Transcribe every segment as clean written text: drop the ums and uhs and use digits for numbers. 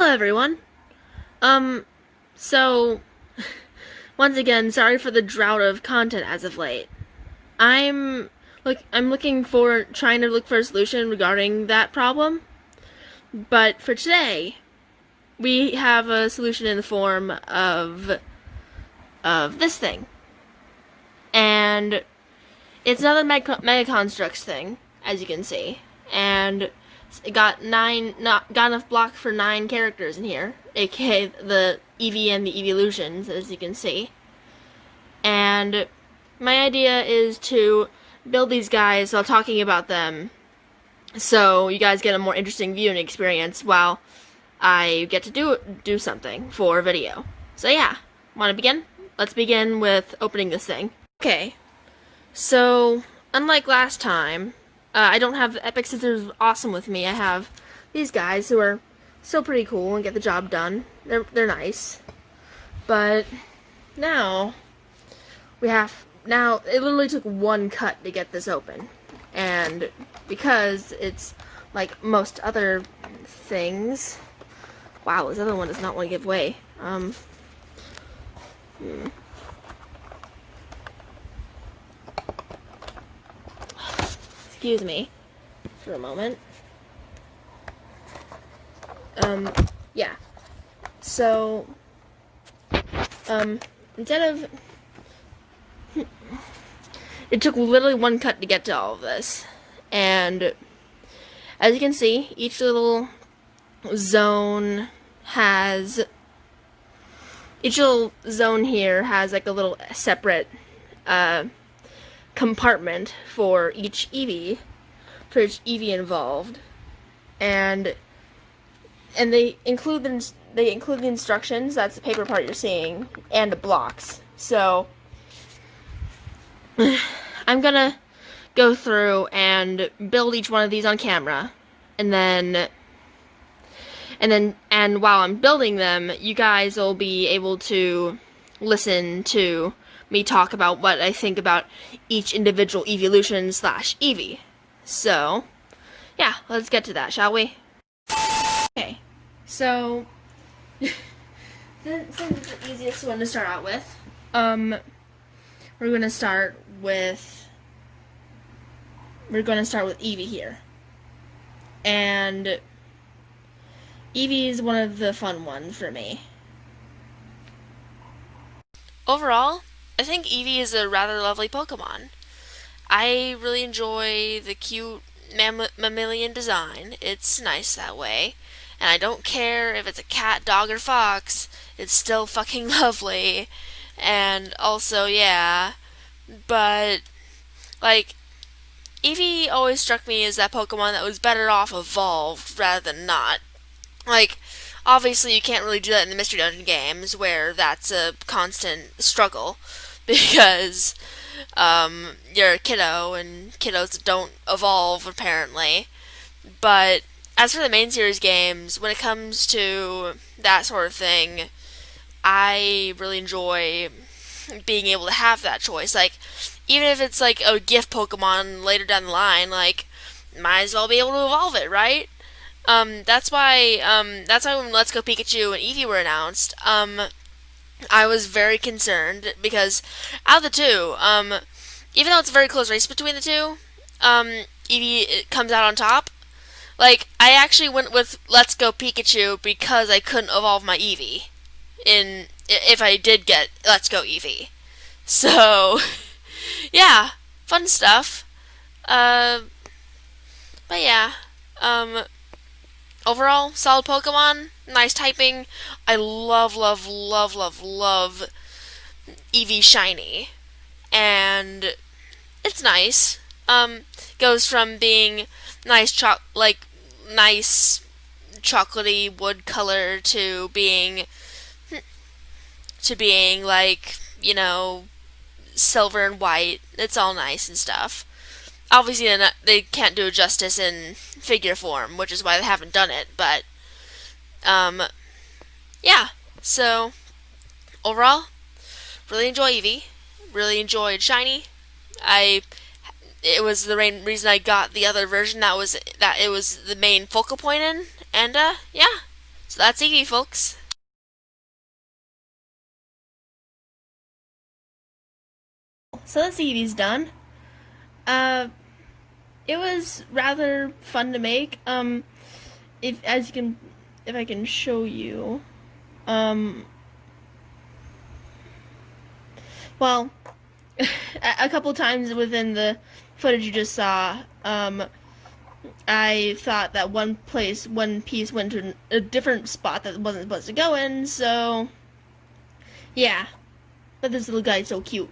Everyone. So once again, sorry for the drought of content as of late. I'm looking for trying to look for a solution regarding that problem. But for today, we have a solution in the form of this thing. And it's another Mega Construx thing, as you can see. And it got enough block for 9 characters in here, aka the Eevee and the Eeveelutions, as you can see. And my idea is to build these guys while talking about them, so you guys get a more interesting viewing experience while I get to do something for a video. So yeah, want to begin? Let's begin with opening this thing. Okay, so unlike last time, I don't have the Epic Scissors Awesome with me. I have these guys who are still pretty cool and get the job done. They're nice. But now it literally took one cut to get this open. And because it's like most other things, wow, this other one does not want to give way. Excuse me for a moment. Yeah. So, instead of... It took literally one cut to get to all of this. And, as you can see, each little zone has... Each little zone here has like a little separate, compartment for each Eevee involved, and they include the instructions. That's the paper part you're seeing, and the blocks. So I'm gonna go through and build each one of these on camera, and while I'm building them, you guys will be able to listen to me talk about what I think about each individual Eeveelution / Eevee. So, yeah, let's get to that, shall we? Okay, so since it's the easiest one to start out with, we're gonna start with Eevee here, and Eevee is one of the fun ones for me. Overall, I think Eevee is a rather lovely Pokemon. I really enjoy the cute mammalian design. It's nice that way. And I don't care if it's a cat, dog, or fox. It's still fucking lovely. And also, yeah. But, like, Eevee always struck me as that Pokemon that was better off evolved rather than not. Like, obviously you can't really do that in the Mystery Dungeon games, where that's a constant struggle. Because you're a kiddo, and kiddos don't evolve, apparently. But as for the main series games, when it comes to that sort of thing, I really enjoy being able to have that choice. Like, even if it's like a gift Pokemon later down the line, like, might as well be able to evolve it, right? That's why when Let's Go Pikachu and Eevee were announced, I was very concerned, because out of the two, even though it's a very close race between the two, Eevee comes out on top. Like, I actually went with Let's Go Pikachu because I couldn't evolve my Eevee if I did get Let's Go Eevee. So, yeah, fun stuff. But yeah, overall, solid Pokemon, nice typing. I love Eevee Shiny. And it's nice. Goes from being nice nice chocolatey wood color to being like, you know, silver and white. It's all nice and stuff. Obviously, they can't do it justice in figure form, which is why they haven't done it, but, yeah. So, overall, really enjoy Eevee. Really enjoyed Shiny. It was the main reason I got the other version that it was the main focal point in, and, yeah. So that's Eevee, folks. So that's Eevee's done. It was rather fun to make. If I can show you, well, a couple times within the footage you just saw, I thought that one piece went to a different spot that wasn't supposed to go in, so yeah. But this little guy's so cute.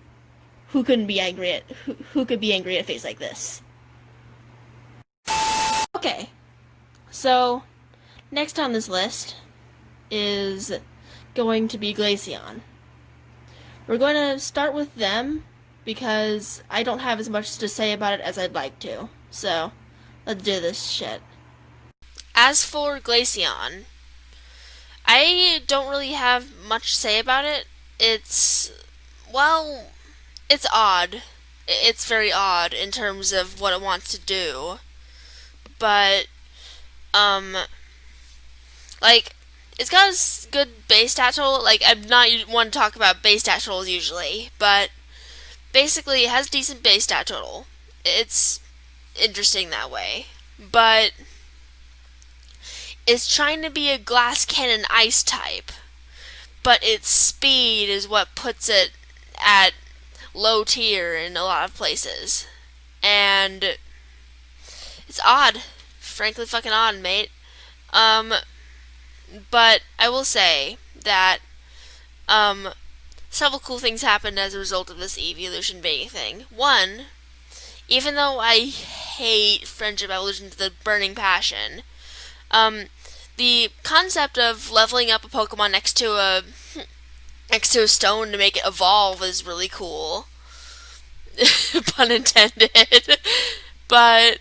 Who could be angry at a face like this? Okay, so next on this list is going to be Glaceon. We're going to start with them because I don't have as much to say about it as I'd like to. So, let's do this shit. As for Glaceon, I don't really have much to say about it. It's odd. It's very odd in terms of what it wants to do. But, it's got a good base stat total. I'm not one to talk about base stat totals usually, but basically it has decent base stat total. It's interesting that way. But it's trying to be a glass cannon ice type, but its speed is what puts it at low tier in a lot of places. And it's odd. Frankly fucking odd, mate. But I will say that several cool things happened as a result of this Eeveelution being a thing. One, even though I hate Friendship Evolution to the burning passion, the concept of leveling up a Pokemon next to a stone to make it evolve is really cool. Pun intended. But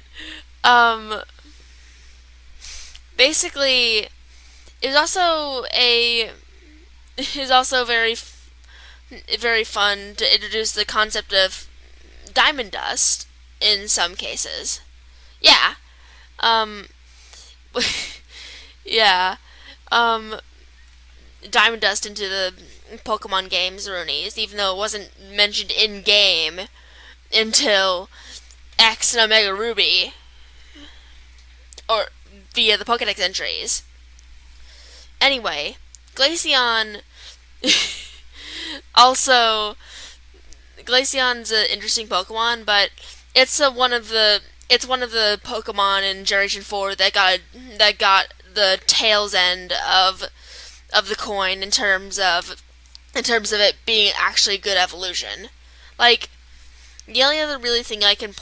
basically, it was also very fun to introduce the concept of diamond dust in some cases. Yeah. Yeah. Diamond dust into the Pokemon games, Roonies, even though it wasn't mentioned in game until X and Omega Ruby, or via the Pokedex entries. Anyway, Glaceon Glaceon's an interesting Pokemon, but it's one of the Pokemon in Generation 4 that got the tails end of the coin in terms of it being actually good evolution. The only other really thing I can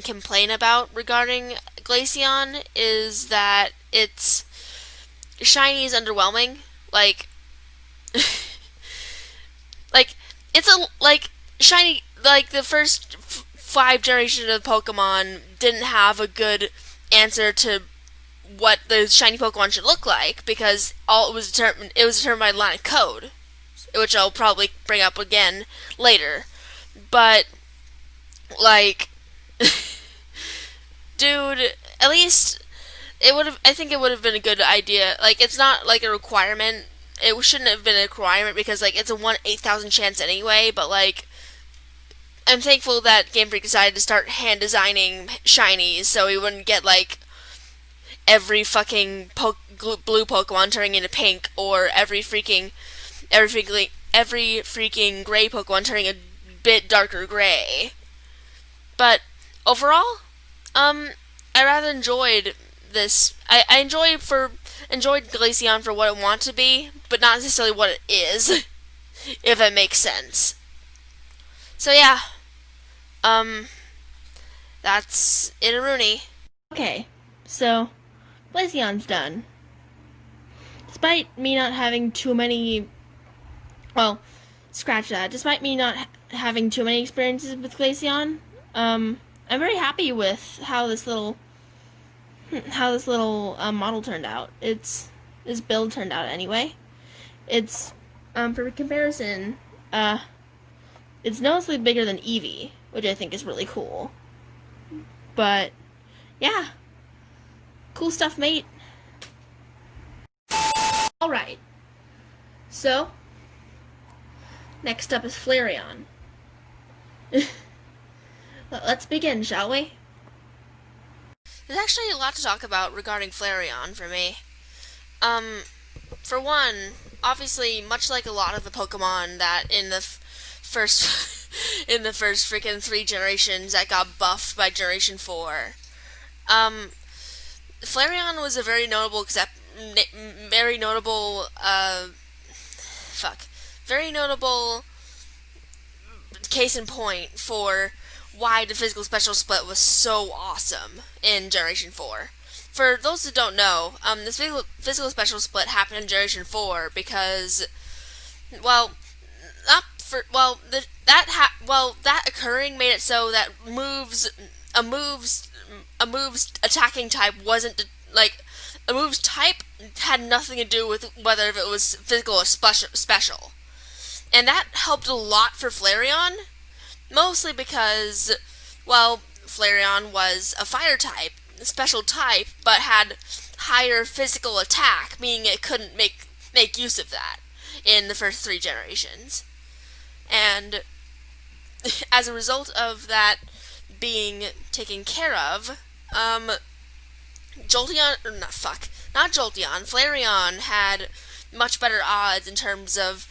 complain about regarding Glaceon is that its shiny is underwhelming. Shiny, the first 5 generations of Pokemon didn't have a good answer to what the shiny Pokemon should look like, because it was determined by line of code, which I'll probably bring up again later. But dude, at least I think it would have been a good idea. It's not a requirement. It shouldn't have been a requirement because it's a 1/8,000 chance anyway. But I'm thankful that Game Freak decided to start hand designing shinies so we wouldn't get every fucking blue Pokemon turning into pink, or every freaking gray Pokemon turning a bit darker gray. But overall, I rather enjoyed this. I enjoyed Glaceon for what it wanted to be, but not necessarily what it is, if that makes sense. So yeah, that's it, Rooney. Okay, so Glaceon's done. Despite me not having too many, scratch that. Despite me not having too many experiences with Glaceon, I'm very happy with how this little model turned out. This build turned out anyway. It's for comparison, it's noticeably bigger than Eevee, which I think is really cool. But yeah, cool stuff, mate. Alright, so, next up is Flareon. Let's begin, shall we? There's actually a lot to talk about regarding Flareon for me. For one, obviously, much like a lot of the Pokemon that in the first in the first freaking 3 generations that got buffed by Generation 4, Flareon was a very notable very notable very notable case in point for why the physical special split was so awesome in Generation 4. For those that don't know, this physical special split happened in Generation 4 because, well, that occurring made it so that a move's attacking type wasn't, like, a move's type had nothing to do with whether it was physical or special. And that helped a lot for Flareon, mostly because, well, Flareon was a fire type, a special type, but had higher physical attack, meaning it couldn't make use of that in the first 3 generations. And as a result of that being taken care of, Flareon had much better odds in terms of,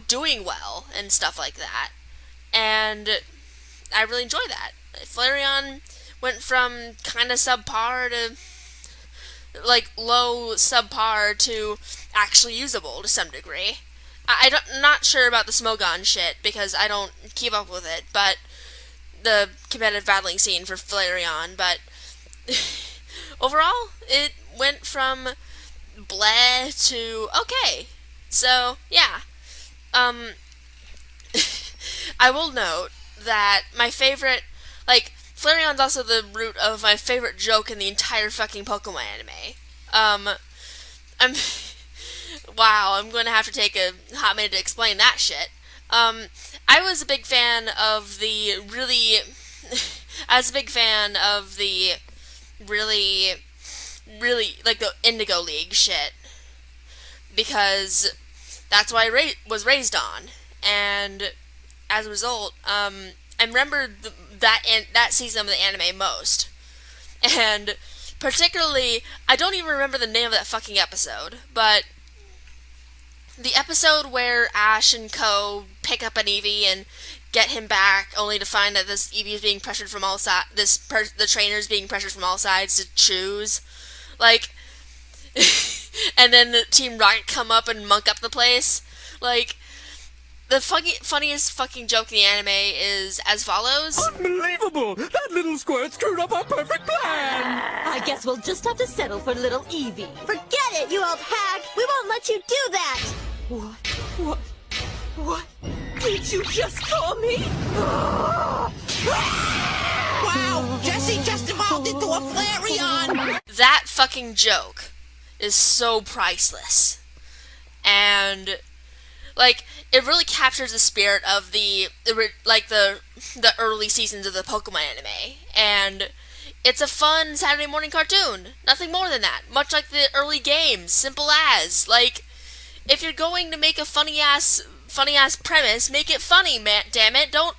doing well and stuff like that. And I really enjoy that. Flareon went from kind of subpar to, like, low subpar to actually usable to some degree. I'm not sure about the Smogon shit because I don't keep up with it, but the competitive battling scene for Flareon, but overall, it went from bleh to okay. So, yeah. I will note that my favorite, Flareon's also the root of my favorite joke in the entire fucking Pokemon anime. I'm going to have to take a hot minute to explain that shit. I was a big fan of the like, the Indigo League shit, because that's what I was raised on, and as a result, I remember that season of the anime most, and particularly, I don't even remember the name of that fucking episode, but the episode where Ash and Co. pick up an Eevee and get him back, only to find that this Eevee is being pressured from all sides. The trainer's being pressured from all sides to choose, like, and then the Team Rocket come up and monk up the place. Like, the funniest fucking joke in the anime is as follows. Unbelievable! That little squirt screwed up our perfect plan! I guess we'll just have to settle for little Eevee. Forget it, you old hack! We won't let you do that! What did you just call me? Wow! Jesse just evolved into a Flareon! That fucking joke is so priceless. And, like, it really captures the spirit of the early seasons of the Pokemon anime. And it's a fun Saturday morning cartoon. Nothing more than that. Much like the early games. Simple as. Like, if you're going to make a funny ass premise, make it funny, man. Damn it! Don't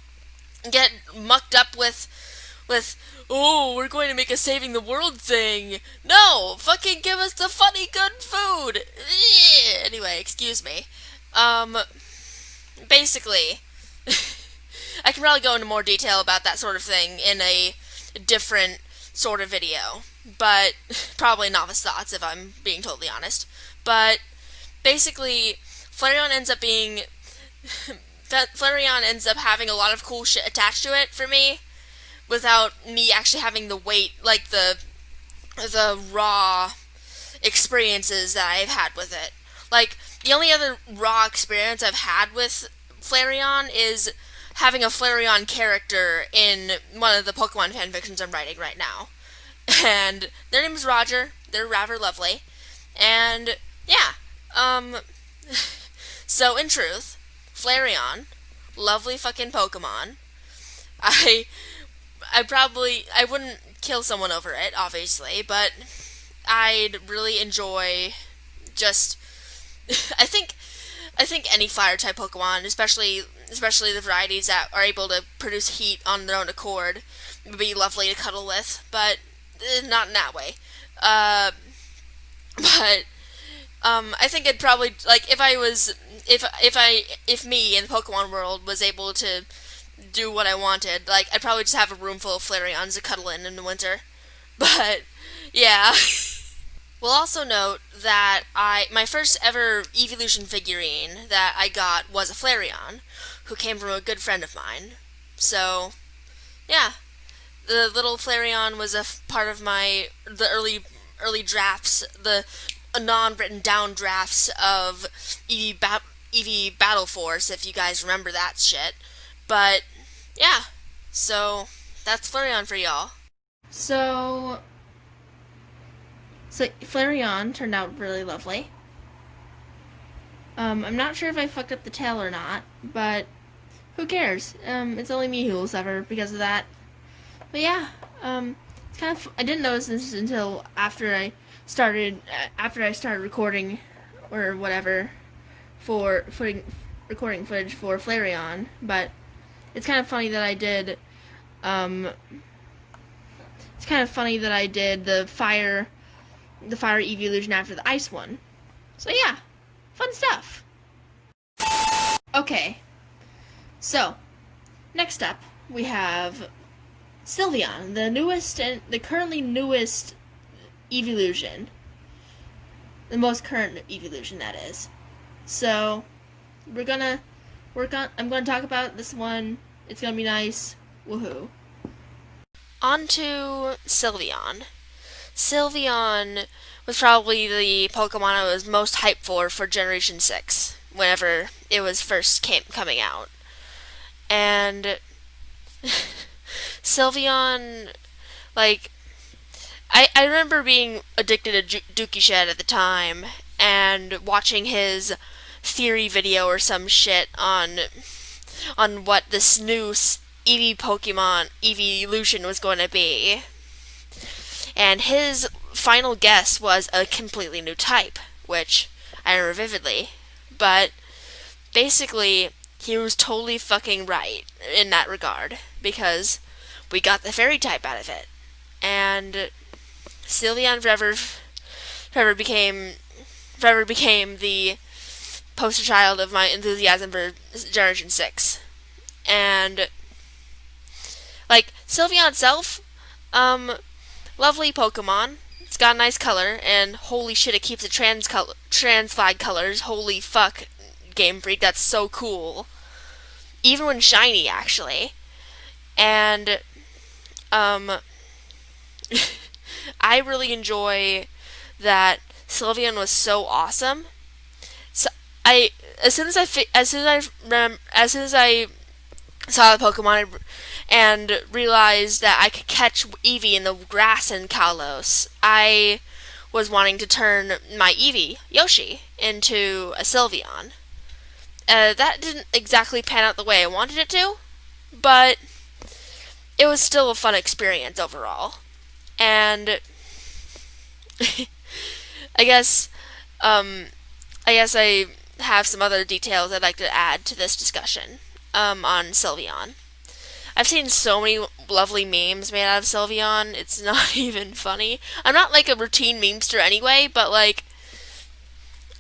get mucked up with oh, we're going to make a saving the world thing. No, fucking give us the funny good food. Anyway, excuse me. Basically, I can probably go into more detail about that sort of thing in a different sort of video, but probably novice thoughts if I'm being totally honest. But basically, Flareon ends up having a lot of cool shit attached to it for me, without me actually having the weight, like the raw experiences that I've had with it. Like, the only other raw experience I've had with Flareon is having a Flareon character in one of the Pokemon fanfictions I'm writing right now. And their name is Roger. They're rather lovely. And, yeah. So, in truth, Flareon, lovely fucking Pokemon. I wouldn't kill someone over it, obviously, but I'd really enjoy just I think I think any fire type Pokemon, especially the varieties that are able to produce heat on their own accord, would be lovely to cuddle with, but not in that way. Uh, but I think it'd probably like if me in the Pokemon world was able to do what I wanted, like I'd probably just have a room full of Flareons to cuddle in the winter. But yeah. We'll also note that my first ever Eeveelution figurine that I got was a Flareon, who came from a good friend of mine. So, yeah, the little Flareon was part of the early drafts, the non-written down drafts of Eevee Battle Force, if you guys remember that shit. But yeah, so that's Flareon for y'all. So Flareon turned out really lovely. I'm not sure if I fucked up the tail or not, but who cares? It's only me who will suffer because of that. But yeah, it's kind of. I didn't notice this until after I started recording or whatever for recording footage for Flareon. But it's kind of funny that I did. It's kind of funny that I did the fire Eeveelution after the ice one. So yeah, fun stuff. Okay, so next up we have Sylveon, the currently newest Eeveelution, the most current Eeveelution that is. So I'm gonna talk about this one. It's gonna be nice. Woohoo! On to Sylveon. Sylveon was probably the Pokemon I was most hyped for Generation 6, whenever it was first coming out. And Sylveon, like, I remember being addicted to Dookie Shed at the time, and watching his theory video or some shit on what this new Eeveelution was going to be. And his final guess was a completely new type, which I remember vividly. But basically, he was totally fucking right in that regard, because we got the fairy type out of it. And Sylveon forever became the poster child of my enthusiasm for Generation 6. And like Sylveon itself, lovely Pokemon. It's got a nice color, and holy shit, it keeps the trans flag colors. Holy fuck, Game Freak, that's so cool. Even when shiny, actually. And I really enjoy that Sylveon was so awesome. So as soon as I saw the Pokemon and realized that I could catch Eevee in the grass in Kalos, I was wanting to turn my Eevee, Yoshi, into a Sylveon. That didn't exactly pan out the way I wanted it to, but it was still a fun experience overall. And I guess I have some other details I'd like to add to this discussion on Sylveon. I've seen so many lovely memes made out of Sylveon, it's not even funny. I'm not like a routine memester anyway, but like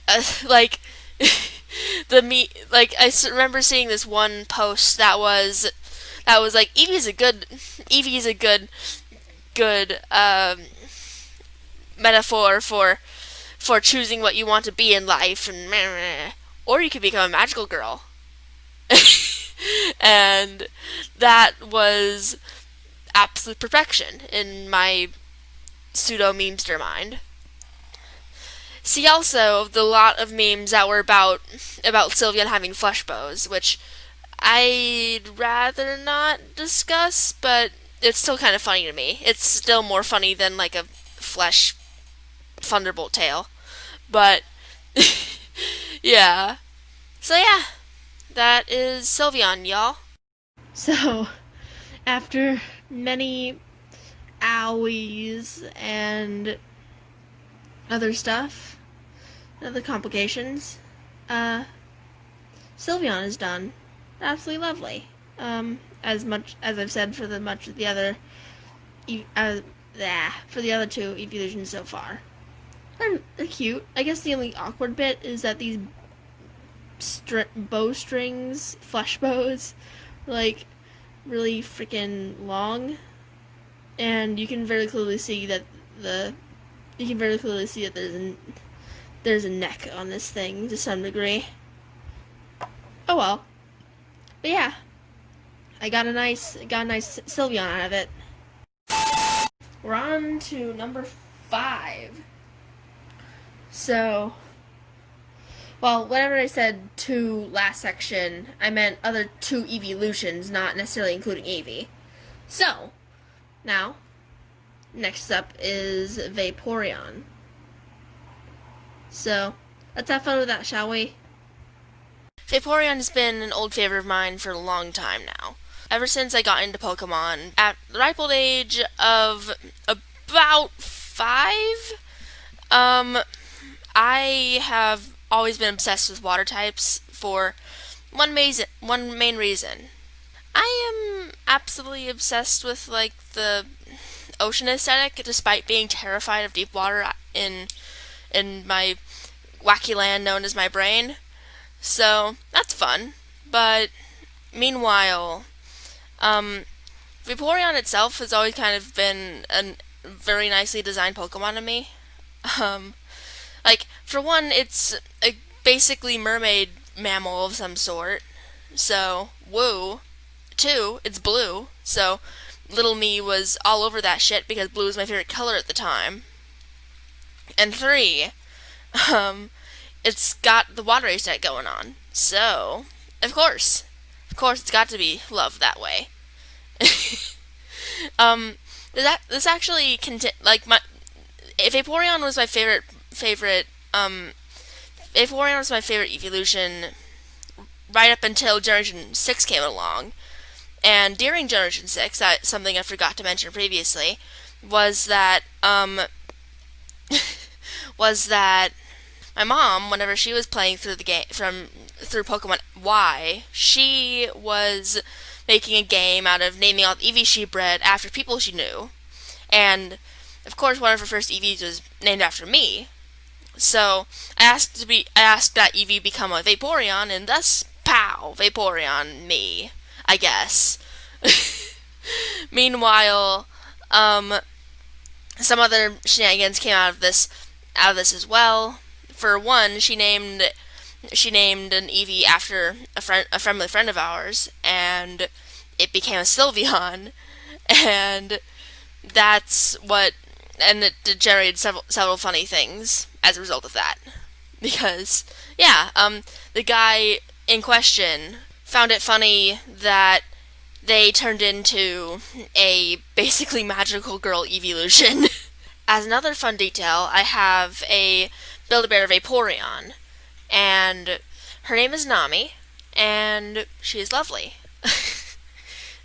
I remember seeing this one post that was like Eevee is a good metaphor for choosing what you want to be in life, and or you could become a magical girl. And that was absolute perfection in my pseudo memester mind. See also the lot of memes that were about Sylveon having flesh bows, which I'd rather not discuss, but it's still kind of funny to me. It's still more funny than like a flesh Thunderbolt tail. But yeah. So yeah, that is Sylveon, y'all. So, after many owies and other stuff, other complications. Sylveon is done. Absolutely lovely. As much as I've said for the other for the other two Eeveelutions so far. They're cute. I guess the only awkward bit is that these bowstrings, flesh bows, like really freaking long, and you can very clearly see that there's a neck on this thing to some degree. Oh well. But yeah, I got a nice Sylveon out of it. We're on to number 5. So, well, whenever I said 2 last section, I meant other 2 Eeveelutions, not necessarily including Eevee. So, now, next up is Vaporeon. So, let's have fun with that, shall we? Vaporeon has been an old favorite of mine for a long time now. Ever since I got into Pokemon, at the ripe old age of about 5, I have always been obsessed with water types for one main reason. I am absolutely obsessed with, like, the ocean aesthetic, despite being terrified of deep water in my wacky land known as my brain. So, that's fun. But, meanwhile, Vaporeon itself has always kind of been a very nicely designed Pokemon to me. Like, for one, it's a basically mermaid mammal of some sort. So, woo. 2, it's blue. So, little me was all over that shit because blue was my favorite color at the time. And 3, it's got the water aesthetic going on. So, of course, it's got to be loved that way. This actually Vaporeon was my favorite. Vaporeon was my favorite Eeveelution right up until Generation 6 came along. And during Generation 6, something I forgot to mention previously, was that my mom, whenever she was playing through the game through Pokemon Y, she was making a game out of naming all the Eevees she bred after people she knew. And of course, one of her first Eevees was named after me. So I asked that Eevee become a Vaporeon, and thus, pow, Vaporeon, me, I guess. Meanwhile, some other shenanigans came out of this as well. For one, she named an Eevee after a friendly friend of ours, and it became a Sylveon, and it generated several funny things as a result of that. Because, yeah, the guy in question found it funny that they turned into a basically magical girl Eeveelution. As another fun detail, I have a Build-A-Bear Vaporeon, and her name is Nami, and she is lovely.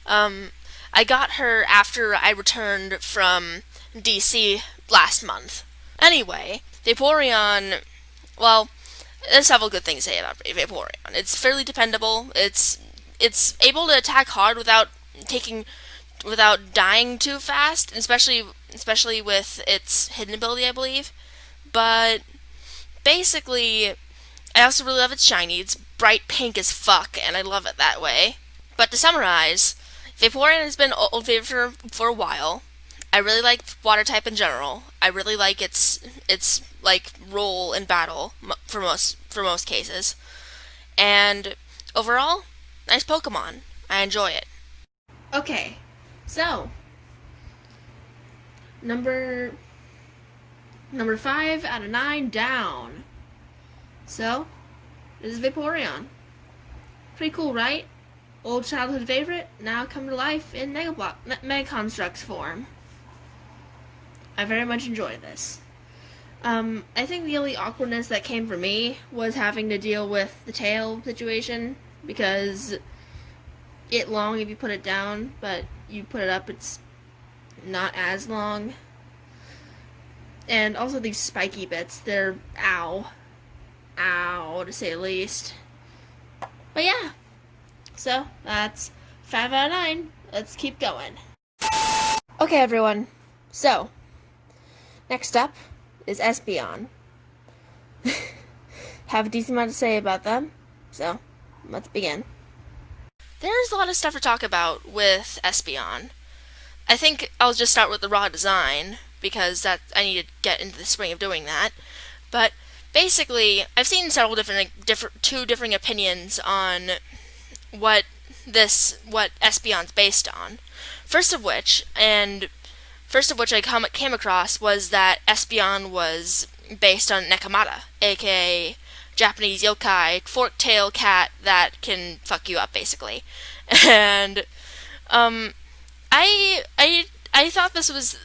I got her after I returned from DC last month. Anyway, Vaporeon, well, there's several good things to say about Vaporeon. It's fairly dependable. It's able to attack hard without dying too fast, especially with its hidden ability, I believe. But basically, I also really love its shiny. It's bright pink as fuck, and I love it that way. But to summarize, Vaporeon has been old favorite for a while. I really like water type in general. I really like its like role in battle for most cases. And overall, nice Pokemon. I enjoy it. Okay, so number 5 out of 9 down. So, this is Vaporeon. Pretty cool, right? Old childhood favorite, now come to life in Mega Construx form. I very much enjoy this. I think the only awkwardness that came for me was having to deal with the tail situation, because it's long if you put it down, but you put it up, it's not as long. And also these spiky bits, they're ow. ow, to say the least. But yeah, so that's 5 out of 9. Let's keep going. Okay, everyone. So, next up is Espeon. Have a decent amount to say about them, so let's begin. There's a lot of stuff to talk about with Espeon. I think I'll just start with the raw design, because I need to get into the swing of doing that. But basically, I've seen several two differing opinions on what Espeon's based on. First of which I came across was that Espeon was based on Nekomata, aka Japanese yokai, fork-tail cat that can fuck you up, basically. And I thought this was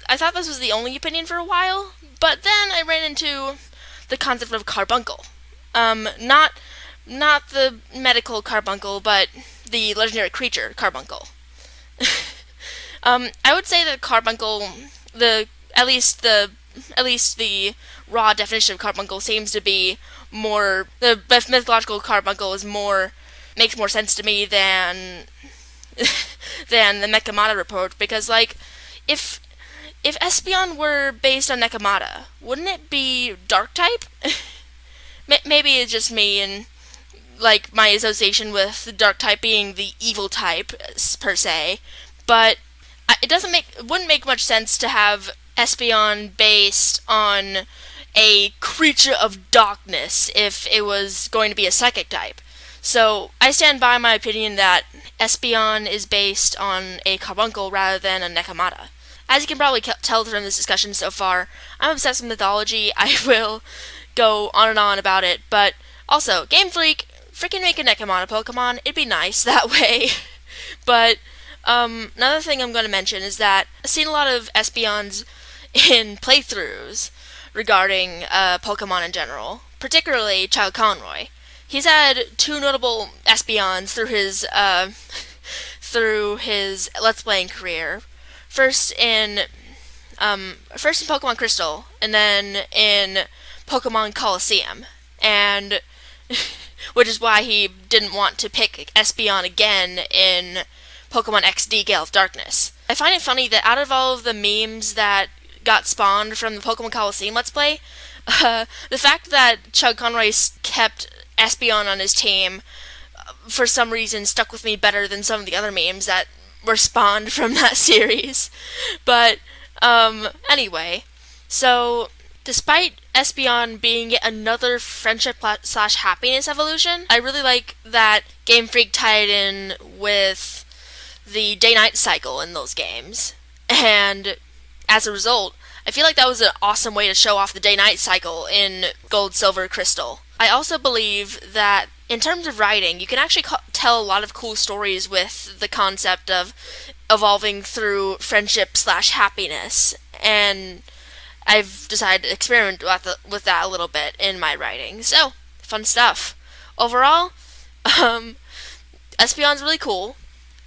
the only opinion for a while, but then I ran into the concept of carbuncle. Not the medical carbuncle, but the legendary creature carbuncle. I would say that carbuncle, at least the raw definition of carbuncle seems to be more, the mythological carbuncle makes more sense to me than the Nekomata report, because like if Espeon were based on Nekomata, wouldn't it be dark type? Maybe it's just me and like my association with the dark type being the evil type per se, but it wouldn't make much sense to have Espeon based on a creature of darkness if it was going to be a psychic type. So I stand by my opinion that Espeon is based on a carbuncle rather than a Nekomata. As you can probably tell from this discussion so far, I'm obsessed with mythology. I will go on and on about it, but also, Game Freak, freaking make a Nekomata Pokemon. It'd be nice that way. But another thing I'm going to mention is that I've seen a lot of Espeons in playthroughs regarding Pokemon in general, particularly Child Conroy. He's had 2 notable Espeons through his Let's Playing career. First in Pokemon Crystal, and then in Pokemon Coliseum, and which is why he didn't want to pick Espeon again in Pokemon XD Gale of Darkness. I find it funny that out of all of the memes that got spawned from the Pokemon Coliseum Let's Play, the fact that Chug Conroy kept Espeon on his team for some reason stuck with me better than some of the other memes that were spawned from that series. But anyway, so despite Espeon being yet another friendship/happiness evolution, I really like that Game Freak tied in with the day-night cycle in those games. And as a result, I feel like that was an awesome way to show off the day-night cycle in Gold, Silver, Crystal. I also believe that in terms of writing, you can actually tell a lot of cool stories with the concept of evolving through friendship/happiness, and I've decided to experiment with that a little bit in my writing. So, fun stuff. Overall, Espeon's really cool.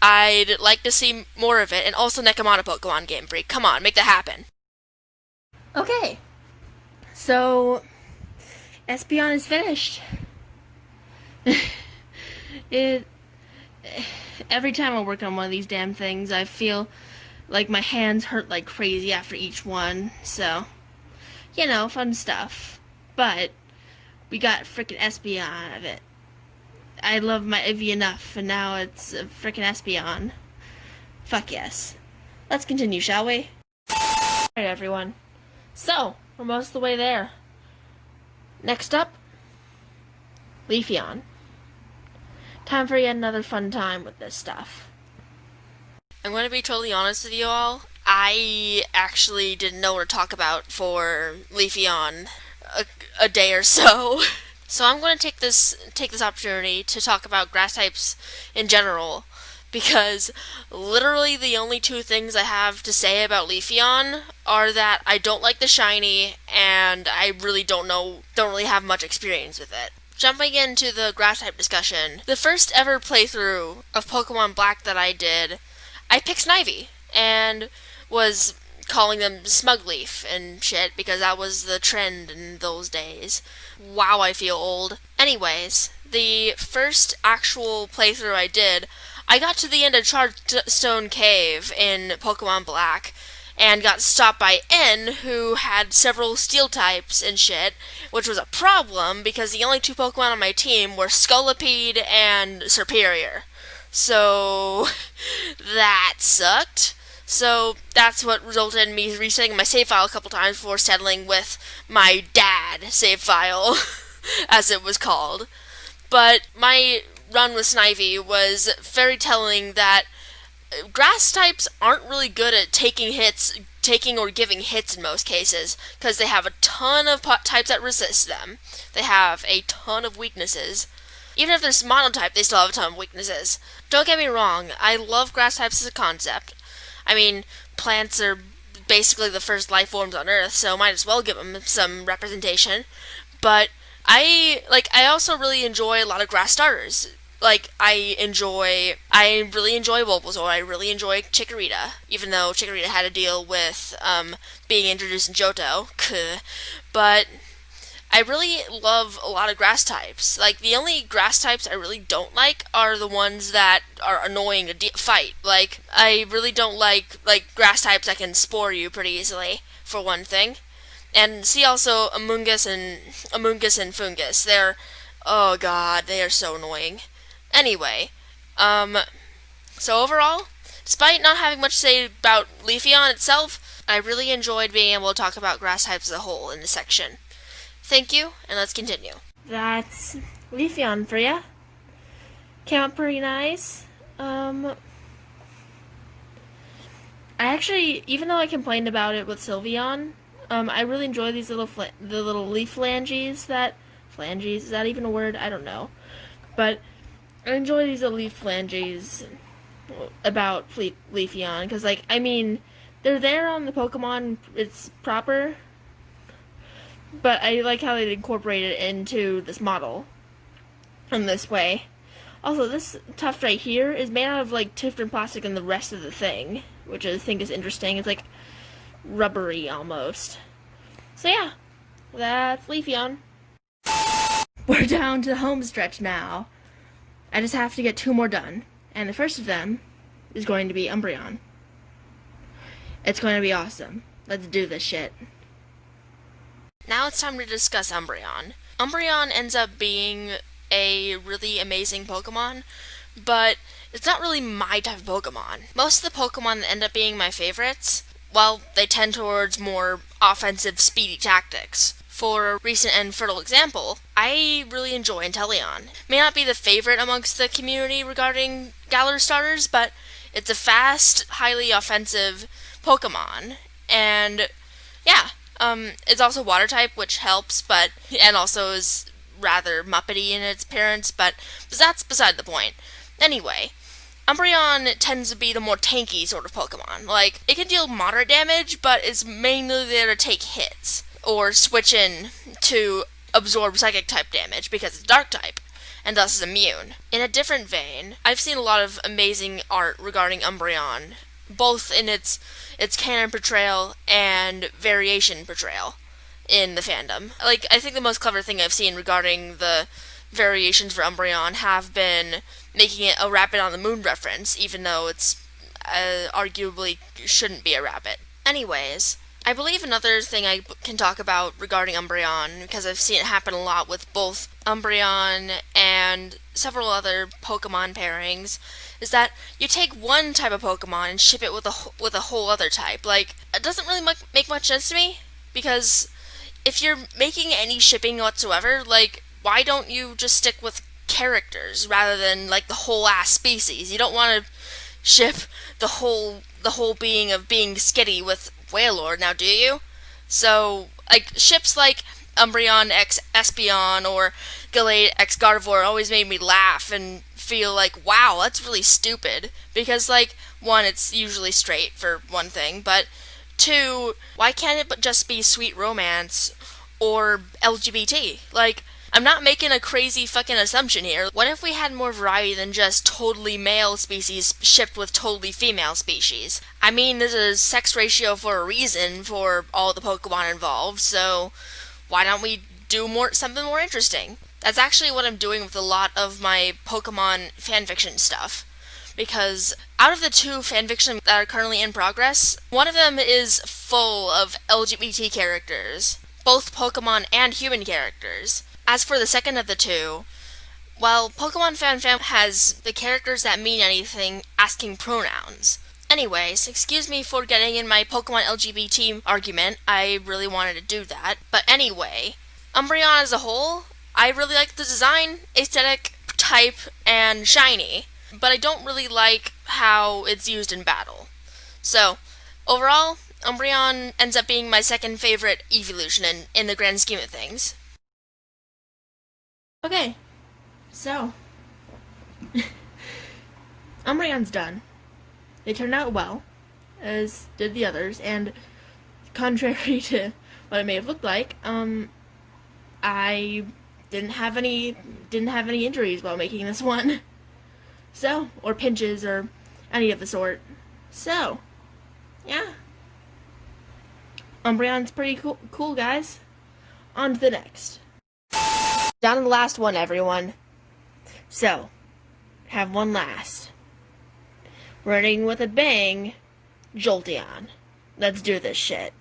I'd like to see more of it, and also Nekomata Pokemon Game Freak. Come on, make that happen. Okay, so Espeon is finished. Every time I work on one of these damn things, I feel like my hands hurt like crazy after each one, so, you know, fun stuff. But we got frickin' Espeon out of it. I love my Eevee enough, and now it's a frickin' Espeon. Fuck yes. Let's continue, shall we? Alright, everyone. So, we're most of the way there. Next up, Leafeon. Time for yet another fun time with this stuff. I'm going to be totally honest with you all. I actually didn't know what to talk about for Leafeon a day or so. So I'm going to take this opportunity to talk about grass types in general, because literally the only 2 things I have to say about Leafeon are that I don't like the shiny, and I really don't really have much experience with it. Jumping into the grass type discussion, the first ever playthrough of Pokemon Black that I did, I picked Snivy, and was calling them Smugleaf and shit, because that was the trend in those days. Wow, I feel old. Anyways, the first actual playthrough I did, I got to the end of Charged Cave in Pokemon Black, and got stopped by N, who had several steel types and shit, which was a problem because the only two Pokemon on my team were Scolipede and Serperior. So, that sucked. So, that's what resulted in me resetting my save file a couple times before settling with my dad save file, as it was called. But my run with Snivy was very telling that grass types aren't really good at taking or giving hits in most cases, because they have a ton of types that resist them. They have a ton of weaknesses. Even if they're monotype, they still have a ton of weaknesses. Don't get me wrong, I love grass types as a concept. I mean, plants are basically the first life forms on Earth, so might as well give them some representation. But I also really enjoy a lot of grass starters. Like, I really enjoy Bulbasaur, I really enjoy Chikorita, even though Chikorita had to deal with, being introduced in Johto. But I really love a lot of grass types. Like, the only grass types I really don't like are the ones that are annoying to fight. Like, I really don't like grass types that can spore you pretty easily, for one thing. And see also Amoonguss and Fungus. Oh god, they are so annoying. Anyway, so overall, despite not having much to say about Leafeon itself, I really enjoyed being able to talk about grass types as a whole in this section. Thank you, and let's continue. That's Leafeon for ya. Came out pretty nice. I actually, even though I complained about it with Sylveon, I really enjoy these the little leaf phalanges is that even a word? I don't know. But I enjoy these little leaf phalanges about Leafeon, because, they're there on the Pokemon, it's proper, but I like how they incorporate it into this model in this way. Also, this tuft right here is made out of, different plastic than the rest of the thing, which I think is interesting. It's, rubbery, almost. So, yeah, that's Leafeon. We're down to the home stretch now. I just have to get 2 more done, and the first of them is going to be Umbreon. It's going to be awesome. Let's do this shit. Now it's time to discuss Umbreon. Umbreon ends up being a really amazing Pokemon, but it's not really my type of Pokemon. Most of the Pokemon that end up being my favorites, well, they tend towards more offensive, speedy tactics. For a recent and fertile example, I really enjoy Inteleon. May not be the favorite amongst the community regarding Galar starters, but it's a fast, highly offensive Pokemon, and yeah, it's also water type, which helps, and also is rather muppety in its appearance, but that's beside the point. Anyway, Umbreon tends to be the more tanky sort of Pokemon. It can deal moderate damage, but it's mainly there to take hits, or switch in to absorb psychic type damage because it's dark type, and thus is immune. In a different vein, I've seen a lot of amazing art regarding Umbreon, both in its canon portrayal and variation portrayal in the fandom. I think the most clever thing I've seen regarding the variations for Umbreon have been making it a rabbit on the moon reference, even though it's arguably shouldn't be a rabbit. Anyways, I believe another thing I can talk about regarding Umbreon, because I've seen it happen a lot with both Umbreon and several other Pokemon pairings, is that you take one type of Pokemon and ship it with a whole other type. It doesn't really make much sense to me, because if you're making any shipping whatsoever, why don't you just stick with characters rather than the whole ass species? You don't want to ship the whole being of being Skitty with Wailord, now do you? So, ships like Umbreon x Espeon or Gallade x Gardevoir always made me laugh and feel wow, that's really stupid. Because, one, it's usually straight, for one thing, but 2, why can't it just be sweet romance or LGBT? I'm not making a crazy fucking assumption here. What if we had more variety than just totally male species shipped with totally female species? I mean, there's a sex ratio for a reason for all the Pokemon involved, so why don't we do something more interesting. That's actually what I'm doing with a lot of my Pokemon fanfiction stuff. Because out of the 2 fanfiction that are currently in progress, one of them is full of LGBT characters, both Pokemon and human characters. As for the second of the 2, well, Pokemon FanFam has the characters that mean anything asking pronouns. Anyways, excuse me for getting in my Pokemon LGBT argument, I really wanted to do that. But anyway, Umbreon as a whole, I really like the design, aesthetic, type, and shiny. But I don't really like how it's used in battle. So, overall, Umbreon ends up being my second favorite evolution in the grand scheme of things. Okay, so, Umbreon's done. They turned out well, as did the others, and contrary to what it may have looked like, I didn't have any injuries while making this one. So, or pinches, or any of the sort. So, yeah. Umbreon's pretty cool, guys. On to the next. Down to the last one, everyone. So, have one last. Running with a bang, Jolteon. Let's do this shit.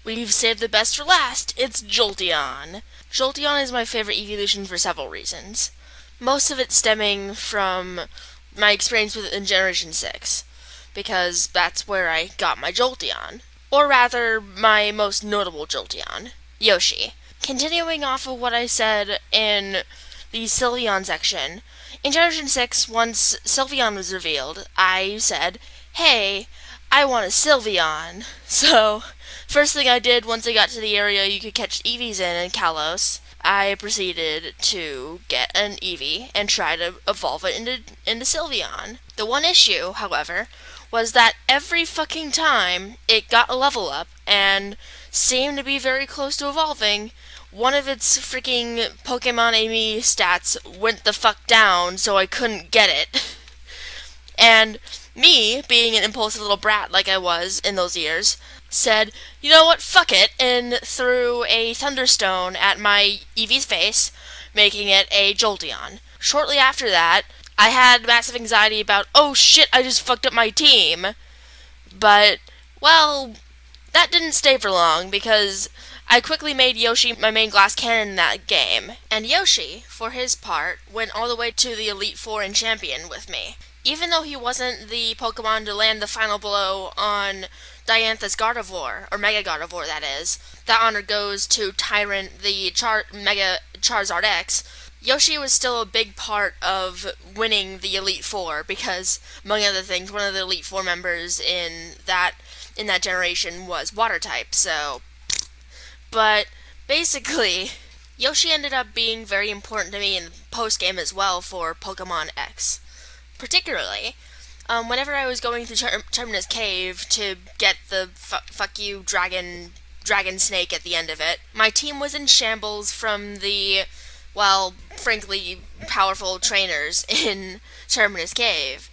We've saved the best for last. It's Jolteon. Jolteon is my favorite evolution for several reasons. Most of it stemming from my experience with it in Generation 6, because that's where I got my Jolteon. Or rather, my most notable Jolteon, Yoshi. Continuing off of what I said in the Sylveon section, in Generation 6, once Sylveon was revealed, I said, hey, I want a Sylveon. So, first thing I did once I got to the area you could catch Eevees in Kalos, I proceeded to get an Eevee and try to evolve it into Sylveon. The one issue, however, was that every fucking time it got a level up and seemed to be very close to evolving, one of its freaking Pokemon Amy stats went the fuck down, so I couldn't get it. And me, being an impulsive little brat like I was in those years, said, you know what, fuck it, and threw a Thunderstone at my Eevee's face, making it a Jolteon. Shortly after that, I had massive anxiety about, oh shit, I just fucked up my team. But, well, that didn't stay for long, because I quickly made Yoshi my main glass cannon in that game. And Yoshi, for his part, went all the way to the Elite Four and Champion with me. Even though he wasn't the Pokemon to land the final blow on Diantha's Gardevoir, or Mega Gardevoir that is, that honor goes to Tyrant the Mega Charizard X, Yoshi was still a big part of winning the Elite Four, because, among other things, one of the Elite Four members in that generation was Water-type, so... But, basically, Yoshi ended up being very important to me in the post-game as well for Pokemon X. Particularly, whenever I was going through Terminus Cave to get the fuck you dragon snake at the end of it, my team was in shambles from the, well, frankly, powerful trainers in Terminus Cave.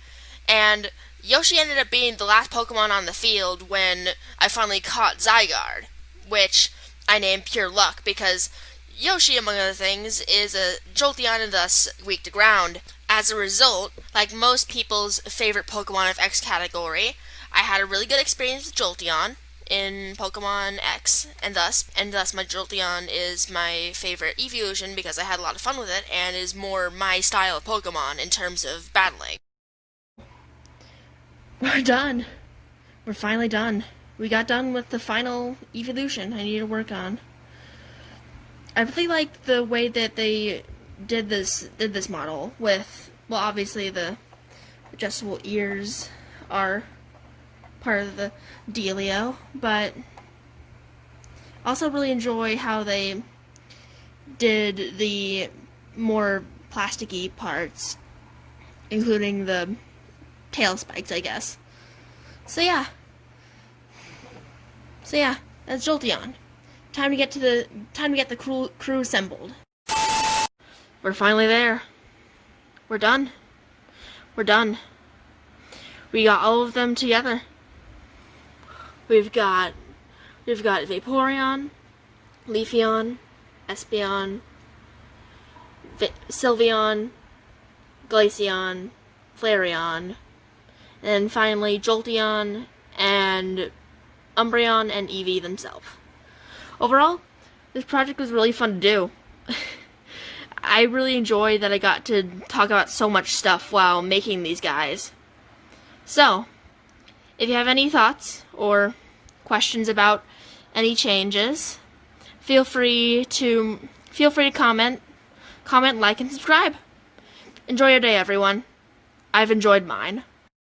And Yoshi ended up being the last Pokemon on the field when I finally caught Zygarde, which I named Pure Luck because Yoshi, among other things, is a Jolteon and thus weak to ground. As a result, like most people's favorite Pokemon of X category, I had a really good experience with Jolteon in Pokemon X, and thus my Jolteon is my favorite evolution because I had a lot of fun with it and is more my style of Pokemon in terms of battling. We're done. We're finally done. We got done with the final evolution I need to work on. I really like the way that they did this model with, well, obviously the adjustable ears are part of the dealio, but also really enjoy how they did the more plasticky parts, including the tail spikes, I guess. So yeah, that's Jolteon. Time to get the crew assembled. We're finally there. We're done. We're done. We got all of them together. We've got Vaporeon, Leafeon, Espeon, Sylveon, Glaceon, Flareon, and finally Jolteon and Umbreon and Eevee themselves. Overall, this project was really fun to do. I really enjoyed that I got to talk about so much stuff while making these guys. So, if you have any thoughts or questions about any changes, feel free to comment, like, and subscribe. Enjoy your day, everyone. I've enjoyed mine.